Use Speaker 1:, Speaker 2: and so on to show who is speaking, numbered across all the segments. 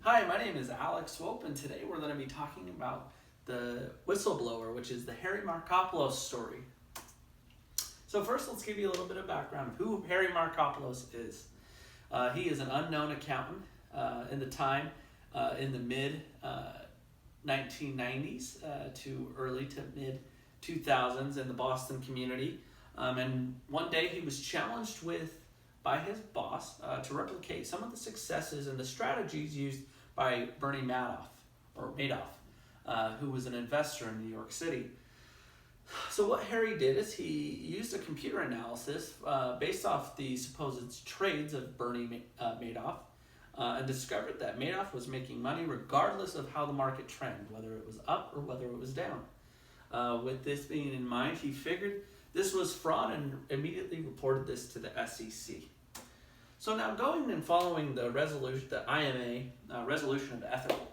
Speaker 1: Hi, my name is Alex Swope, and today we're going to be talking about the whistleblower, which is the Harry Markopolos story. So first, let's give you a little bit of background of who Harry Markopolos is. He is an unknown accountant in the time in the mid 1990s to early to mid 2000s in the Boston community. And one day he was challenged by his boss to replicate some of the successes and the strategies used by Bernie Madoff, who was an investor in New York City. So what Harry did is he used a computer analysis based off the supposed trades of Bernie Madoff and discovered that Madoff was making money regardless of how the market trended, whether it was up or whether it was down. With this being in mind, he figured this was fraud and immediately reported this to the SEC. So now going and following the IMA resolution of ethical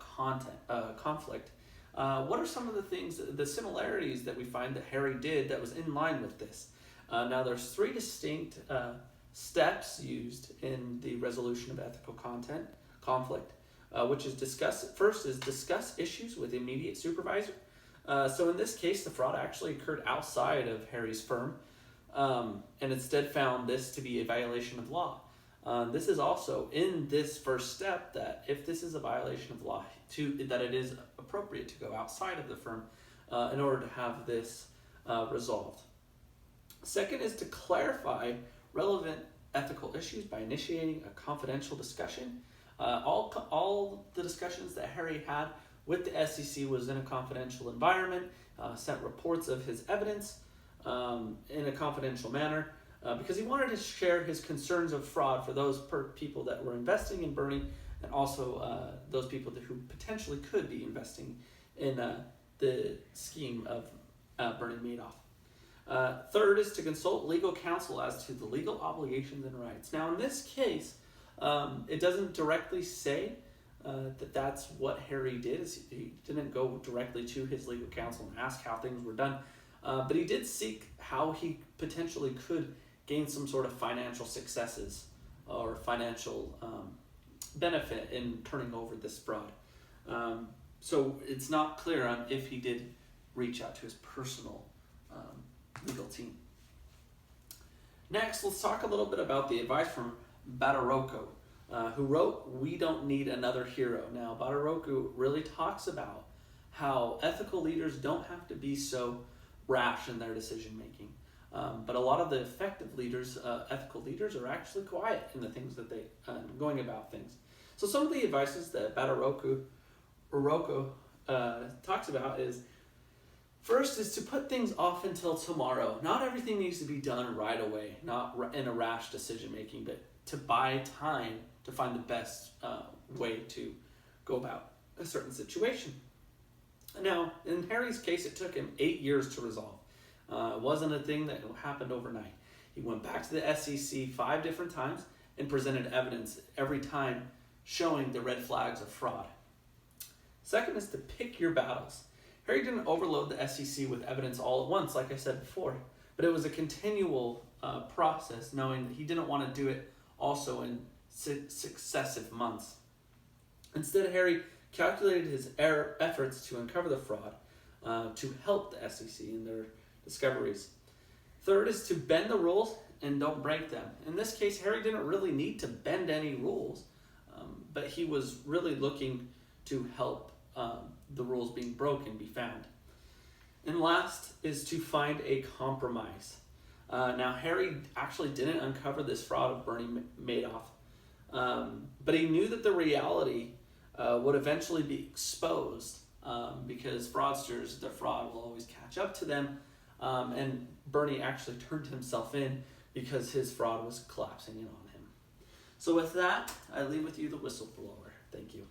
Speaker 1: conflict, what are some of the similarities that we find that Harry did that was in line with this? Now there's three distinct steps used in the resolution of ethical conflict, which is discuss issues with immediate supervisor. So in this case, the fraud actually occurred outside of Harry's firm, and instead found this to be a violation of law. This is also in this first step that if this is a violation of law, that it is appropriate to go outside of the firm in order to have this resolved. Second is to clarify relevant ethical issues by initiating a confidential discussion. All the discussions that Harry had with the SEC was in a confidential environment, sent reports of his evidence in a confidential manner because he wanted to share his concerns of fraud for those people that were investing in Bernie and also those people who potentially could be investing in the scheme of Bernie Madoff. Third is to consult legal counsel as to the legal obligations and rights. Now in this case, it doesn't directly say that's what Harry did. He didn't go directly to his legal counsel and ask how things were done, but he did seek how he potentially could gain some sort of financial successes or financial benefit in turning over this fraud. So it's not clear on if he did reach out to his personal legal team. Next, let's talk a little bit about the advice from Badaracco, who wrote "We Don't Need Another Hero." Now, Badaracco really talks about how ethical leaders don't have to be so rash in their decision making. But a lot of the effective leaders, ethical leaders, are actually quiet in the things that they going about things. So some of the advices that Badaracco talks about is, first is to put things off until tomorrow. Not everything needs to be done right away, not in a rash decision making, but to buy time to find the best way to go about a certain situation. Now, in Harry's case, it took him 8 years to resolve. It wasn't a thing that happened overnight. He went back to the SEC 5 different times and presented evidence every time showing the red flags of fraud. Second is to pick your battles. Harry didn't overload the SEC with evidence all at once, like I said before, but it was a continual process, knowing that he didn't want to do it also in successive months. Instead, Harry calculated his efforts to uncover the fraud to help the SEC in their discoveries. Third is to bend the rules and don't break them. In this case, Harry didn't really need to bend any rules, but he was really looking to help the rules being broken be found. And last is to find a compromise. Now, Harry actually didn't uncover this fraud of Bernie Madoff, but he knew that the reality would eventually be exposed because fraudsters, their fraud will always catch up to them, and Bernie actually turned himself in because his fraud was collapsing in on him. So with that, I leave with you the whistleblower. Thank you.